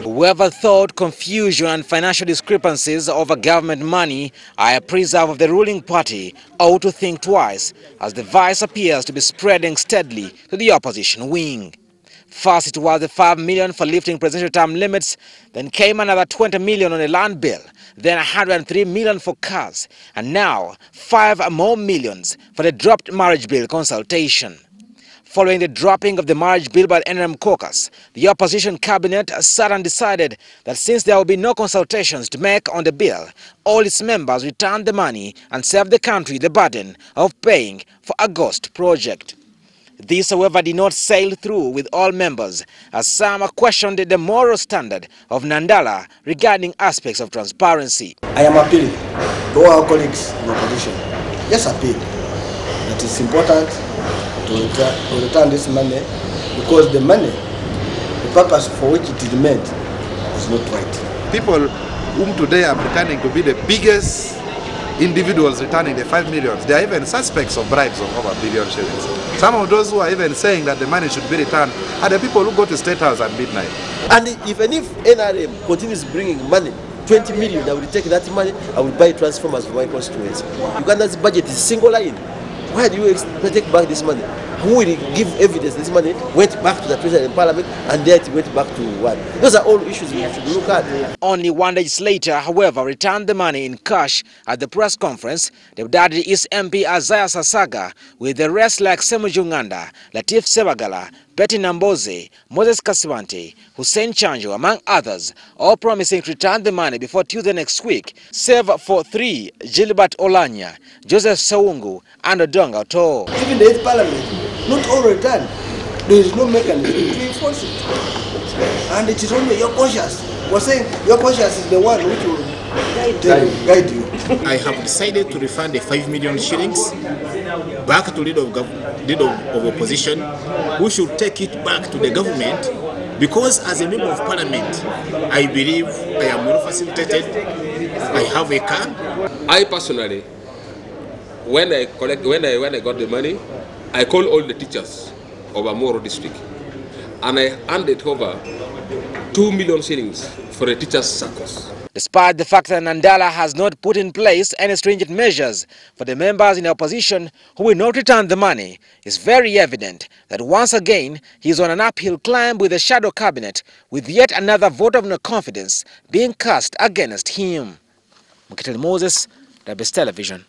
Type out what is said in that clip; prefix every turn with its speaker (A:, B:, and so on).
A: Whoever thought confusion and financial discrepancies over government money are a preserve of the ruling party ought to think twice, as the vice appears to be spreading steadily to the opposition wing. First, it was the 5 million for lifting presidential term limits, then came another 20 million on a land bill, then 103 million for cars, and now 5 more millions for the dropped marriage bill consultation. Following the dropping of the marriage bill by the NRM caucus, the opposition cabinet sat and decided that since there will be no consultations to make on the bill, all its members return the money and save the country the burden of paying for a ghost project. This, however, did not sail through with all members, as some questioned the moral standard of Nandala regarding aspects of transparency.
B: I am appealing to all our colleagues in opposition. Just appeal that it's important to return this money, because the money, the purpose for which it is meant, is not right.
C: People whom today are pretending to be the biggest individuals returning the 5 million, they are even suspects of bribes of over 1 billion shillings. Some of those who are even saying that the money should be returned are the people who go to State House at midnight.
D: And even if NRM continues bringing money, 20 million, I will take that money, I will buy transformers for my constituency. Uganda's budget is single line. Why do you take back this money? Who will give evidence this money went back to the president in parliament and then it went back to what? Those are all issues we should look at.
A: Only 1 day later, however, returned the money in cash at the press conference. The Daddy East MP Isaiah Sasaga, with the rest like Semujunganda, Latif Sebagala, Betty Namboze, Moses Kasiwante, Hussein Chanjo, among others, all promising to return the money before Tuesday next week, save for 3, Gilbert Olanya, Joseph Sawungu, and Odonga Oto.
B: Even the 8th parliament, not all return. There is no mechanism to enforce it. And it is only your conscience. We're saying your conscience is the one which will guide you.
E: I have decided to refund the 5 million shillings back to leader of opposition, who should take it back to the government, because as a member of parliament, I believe I am well facilitated. I have a car.
F: I personally, when I got the money, I called all the teachers of Amoro district and I handed over 2 million shillings for the teachers' circles.
A: Despite the fact that Nandala has not put in place any stringent measures for the members in the opposition who will not return the money, it's very evident that once again he is on an uphill climb with the shadow cabinet, with yet another vote of no confidence being cast against him. Mukiteli Moses, WS Television.